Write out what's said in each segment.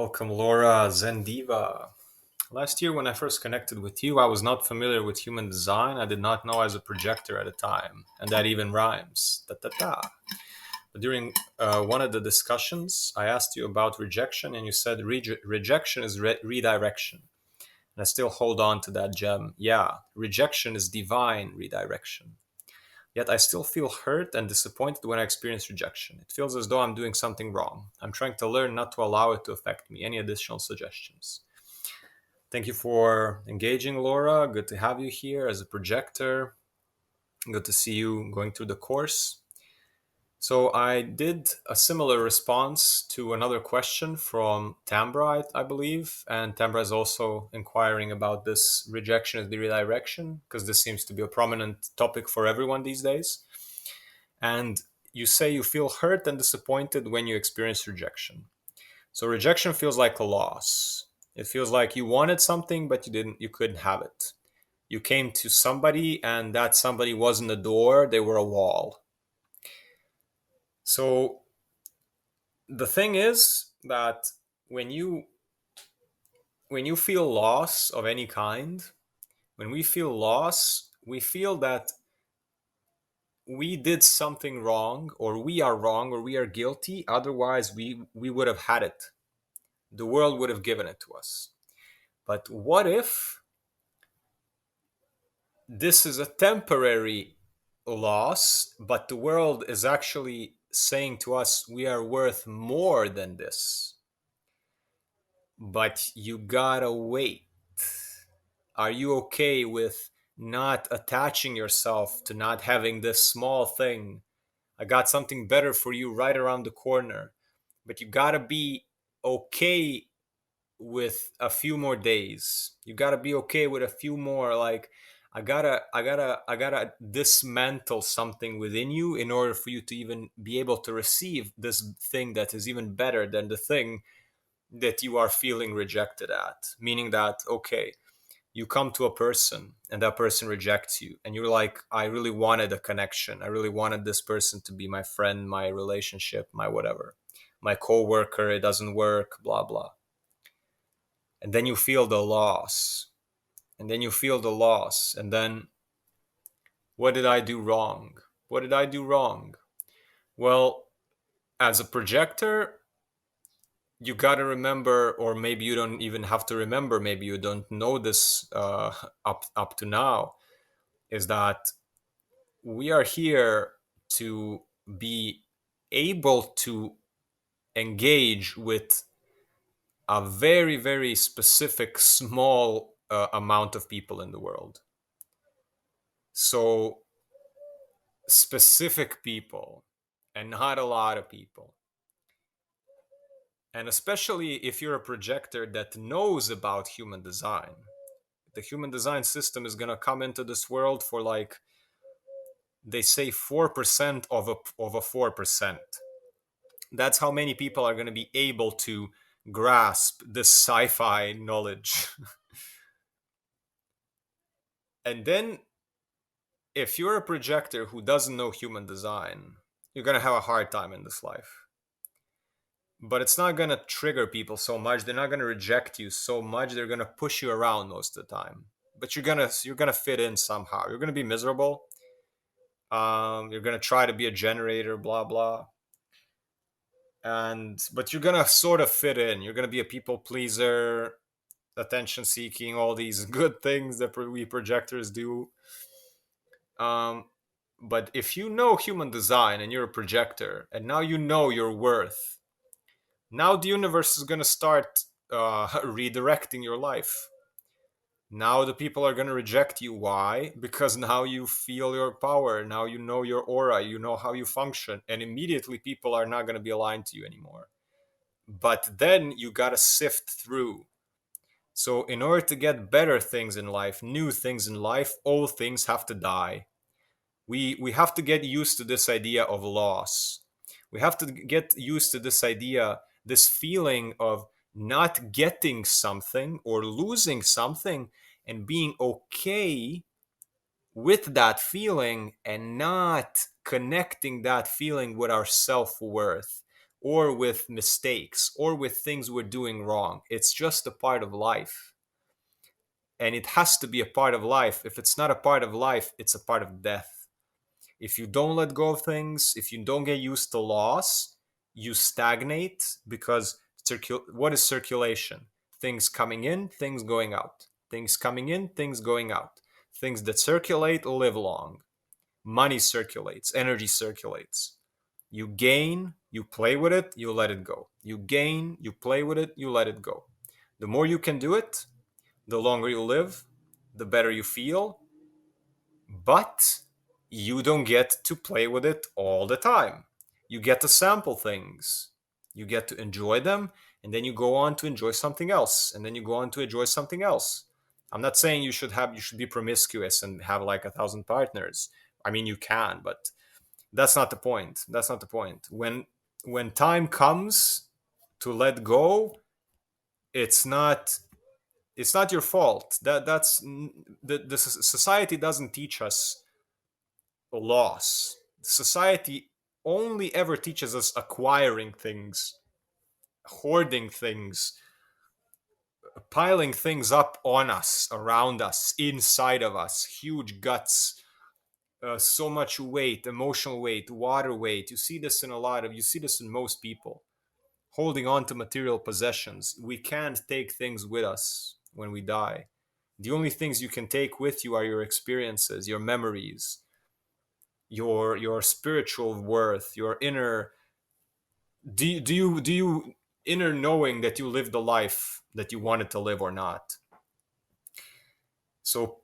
Welcome, Laura Zendiva. Last year, when I first connected with you, I was not familiar with human design. I did not know I was a projector at the time, and that even rhymes. Da, da, da. But during one of the discussions, I asked you about rejection, and you said rejection is redirection. And I still hold on to that gem. Yeah, rejection is divine redirection. Yet I still feel hurt and disappointed when I experience rejection. It feels as though I'm doing something wrong. I'm trying to learn not to allow it to affect me. Any additional suggestions? Thank you for engaging, Laura. Good to have you here as a projector. Good to see you going through the course. So I did a similar response to another question from Tambra, I believe. And Tambra is also inquiring about this rejection as the redirection, because this seems to be a prominent topic for everyone these days. And you say you feel hurt and disappointed when you experience rejection. So rejection feels like a loss. It feels like you wanted something, but you couldn't have it. You came to somebody and that somebody wasn't a door, they were a wall. So the thing is that when you feel loss of any kind, when we feel loss, we feel that we did something wrong, or we are wrong, or we are guilty. Otherwise, we would have had it. The world would have given it to us. But what if this is a temporary loss, but the world is actually saying to us, we are worth more than this? But you gotta wait. Are you okay with not attaching yourself to not having this small thing? I got something better for you right around the corner. But you gotta be okay with a few more days. You gotta be okay with a few more, like, I gotta dismantle something within you in order for you to even be able to receive this thing that is even better than the thing that you are feeling rejected at. Meaning that, okay, you come to a person and that person rejects you, and you're like, I really wanted a connection. I really wanted this person to be my friend, my relationship, my whatever, my coworker. It doesn't work, blah blah. And then you feel the loss, and then you feel the loss, and then, what did I do wrong? What did I do wrong? Well, as a projector, you got to remember, or maybe you don't even have to remember, maybe you don't know this up to now, is that we are here to be able to engage with a very, very specific, small amount of people in the world. So, specific people, and not a lot of people. And especially if you're a projector that knows about human design, the human design system is going to come into this world for, like, they say 4% of a 4%. That's how many people are going to be able to grasp this sci-fi knowledge. And then, if you're a projector who doesn't know human design, you're going to have a hard time in this life. But it's not going to trigger people so much. They're not going to reject you so much. They're going to push you around most of the time. But you're going to fit in somehow. You're going to be miserable. You're going to try to be a generator, blah blah. But you're going to sort of fit in. You're going to be a people pleaser, attention seeking, all these good things that we projectors do. But if you know human design and you're a projector, and now you know your worth, now the universe is going to start redirecting your life. Now the people are going to reject you. Why? Because now you feel your power. Now you know your aura. You know how you function. And immediately people are not going to be aligned to you anymore. But then you got to sift through. So in order to get better things in life, new things in life, old things have to die. We have to get used to this idea of loss. We have to get used to this idea, this feeling of not getting something or losing something, and being okay with that feeling and not connecting that feeling with our self-worth. or with mistakes or with things we're doing wrong. It's just a part of life. And it has to be a part of life. If it's not a part of life, it's a part of death. If you don't let go of things, if you don't get used to loss, you stagnate because what is circulation? Things coming in, things going out. Things coming in, things going out. Things that circulate live long. Money circulates, energy circulates. You gain, you play with it, you let it go. You gain, you play with it, you let it go. The more you can do it, the longer you live, the better you feel, but you don't get to play with it all the time. You get to sample things, you get to enjoy them, and then you go on to enjoy something else, and then you go on to enjoy something else. I'm not saying you should be promiscuous and have like 1,000 partners. I mean, you can, but that's not the point. That's not the point. When time comes to let go, it's not it's not your fault. The society doesn't teach us loss. Society only ever teaches us acquiring things, hoarding things, piling things up on us, around us, inside of us, huge guts, so much weight, emotional weight, water weight. You see this in most people. Holding on to material possessions. We can't take things with us when we die. The only things you can take with you are your experiences, your memories, your spiritual worth, your inner do you inner knowing that you lived the life that you wanted to live or not. So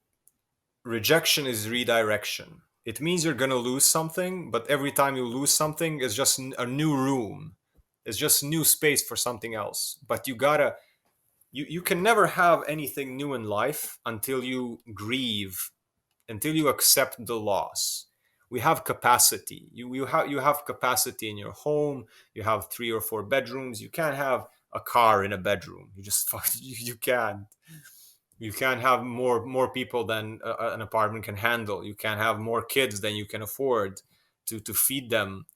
rejection is redirection. It means you're going to lose something, but every time you lose something, it's just a new room. It's just new space for something else. But you can never have anything new in life until you grieve, until you accept the loss. We have capacity. You have capacity in your home. You have 3 or 4 bedrooms. You can't have a car in a bedroom. You just you can't. You can't have more people than an apartment can handle. You can't have more kids than you can afford to feed them,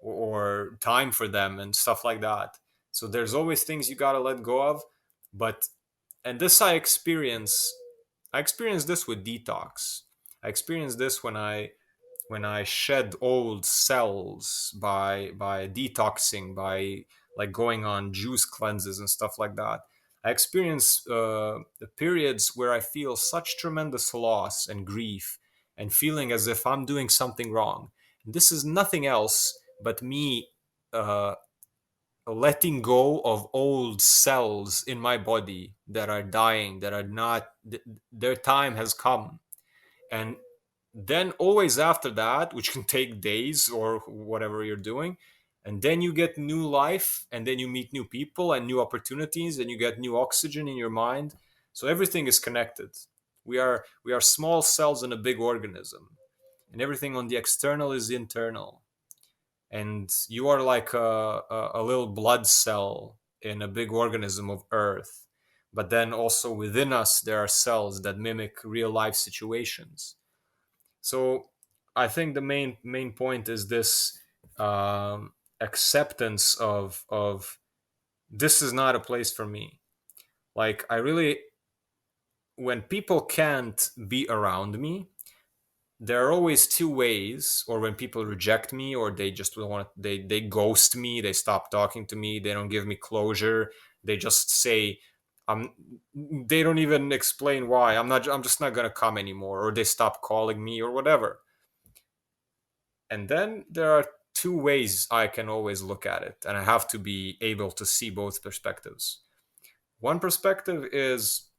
or time for them and stuff like that. So there's always things you got to let go of. But and this I experienced this with detox. I experienced this when I shed old cells by detoxing, by like going on juice cleanses and stuff like that. I experience the periods where I feel such tremendous loss and grief, and feeling as if I'm doing something wrong. And this is nothing else but me uh, letting go of old cells in my body that are dying, that are not, their time has come. And then always after that, which can take days or whatever you're doing, and then you get new life, and then you meet new people and new opportunities, and you get new oxygen in your mind. So everything is connected. We are small cells in a big organism, and everything on the external is internal. And you are like a little blood cell in a big organism of earth. But then also within us there are cells that mimic real life situations. So I think the main point is this, acceptance of this is not a place for me. Like I really, when people can't be around me, there are always two ways. Or when people reject me, or they just don't want, they ghost me, they stop talking to me, they don't give me closure, they just say I'm they don't even explain why. I'm just not gonna come anymore, or they stop calling me or whatever. And then there are two ways I can always look at it, and I have to be able to see both perspectives. One perspective is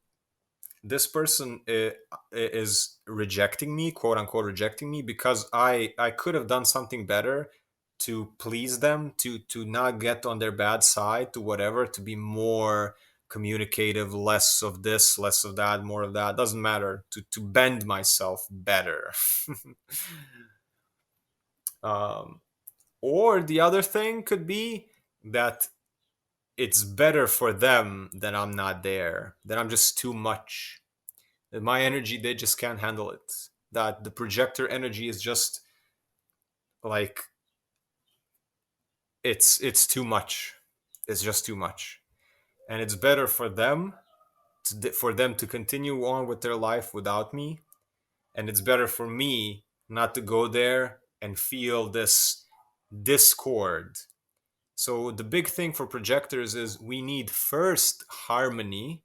this person is rejecting me, quote unquote rejecting me, because I could have done something better to please them, to not get on their bad side, to whatever, to be more communicative, less of this, less of that, more of that, doesn't matter, to bend myself better. um, or the other thing could be that it's better for them that I'm not there, that I'm just too much, that my energy, they just can't handle it, that the projector energy is just like it's too much. It's just too much, and it's better for them to continue on with their life without me, and it's better for me not to go there and feel this discord. So the big thing for projectors is we need first harmony,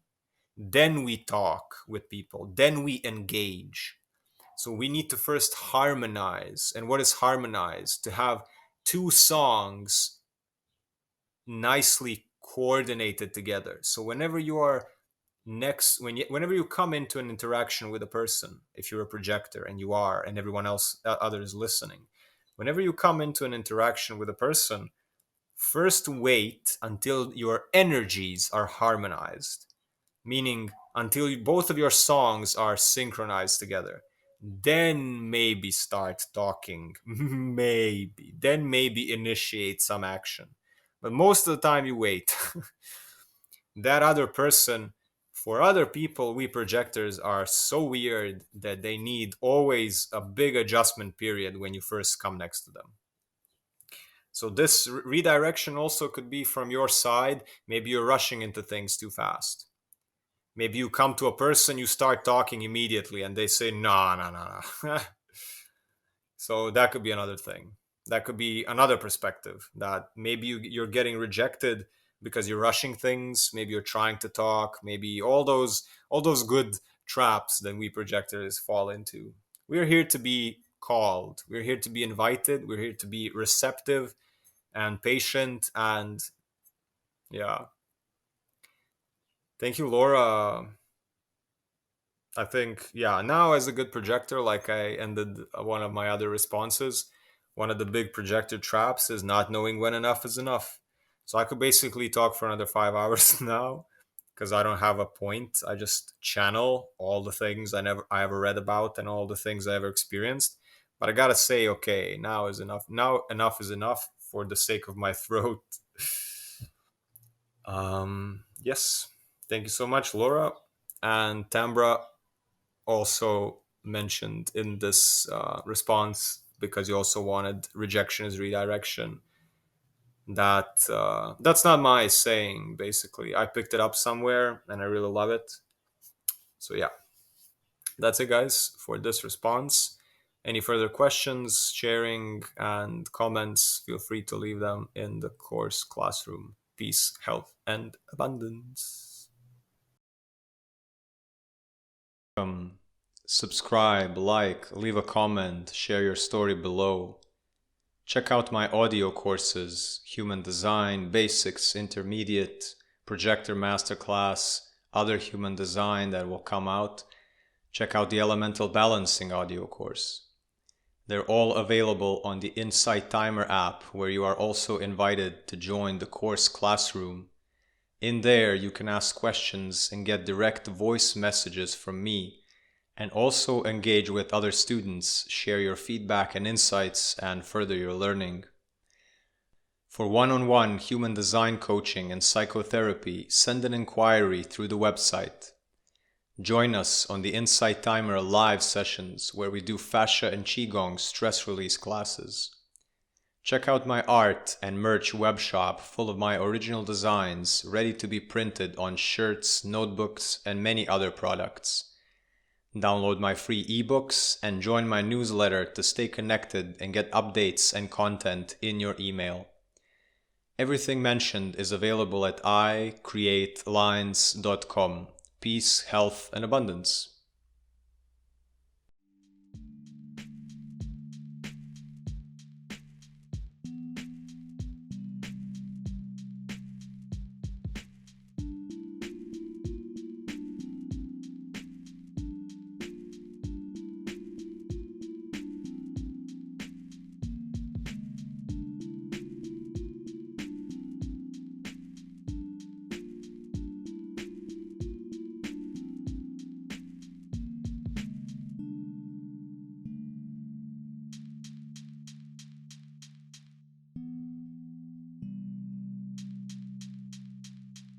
then we talk with people, then we engage. So we need to first harmonize. And what is harmonize? To have two songs nicely coordinated together. So whenever you are whenever you come into an interaction with a person, if you're a projector, and you are, and everyone else, others listening, whenever you come into an interaction with a person, first wait until your energies are harmonized, meaning until both of your songs are synchronized together. Then maybe start talking, maybe initiate some action. But most of the time you wait. That other person, for other people, we projectors are so weird that they need always a big adjustment period when you first come next to them. So this redirection also could be from your side. Maybe you're rushing into things too fast. Maybe you come to a person, you start talking immediately, and they say, no, no, no, no. So that could be another thing. That could be another perspective, that maybe you're getting rejected because you're rushing things. Maybe you're trying to talk. Maybe all those good traps that we projectors fall into. We're here to be called. We're here to be invited. We're here to be receptive and patient. And yeah, thank you, Laura. I think, yeah, now as a good projector, like I ended one of my other responses, one of the big projector traps is not knowing when enough is enough. So I could basically talk for another 5 hours now because I don't have a point. I just channel all the things I ever read about and all the things I ever experienced. But I gotta say, okay, now is enough. Now enough is enough for the sake of my throat. Yes, thank you so much, Laura and Tambra. Also mentioned in this response, because you also wanted rejection is redirection. That's not my saying. Basically, I picked it up somewhere and I really love it. So yeah, that's it, guys, for this response. Any further questions, sharing, and comments, feel free to leave them in the course classroom. Peace, health, and abundance. Subscribe, like, leave a comment, share your story below. Check out my audio courses: Human Design, Basics, Intermediate, Projector Masterclass, other Human Design that will come out. Check out the Elemental Balancing audio course. They're all available on the Insight Timer app, where you are also invited to join the course classroom. In there, you can ask questions and get direct voice messages from me, and also engage with other students, share your feedback and insights, and further your learning. For one-on-one human design coaching and psychotherapy, send an inquiry through the website. Join us on the Insight Timer live sessions, where we do fascia and qigong stress release classes. Check out my art and merch webshop full of my original designs ready to be printed on shirts, notebooks, and many other products. Download my free ebooks and join my newsletter to stay connected and get updates and content in your email. Everything mentioned is available at icreatelines.com. Peace, health, and abundance.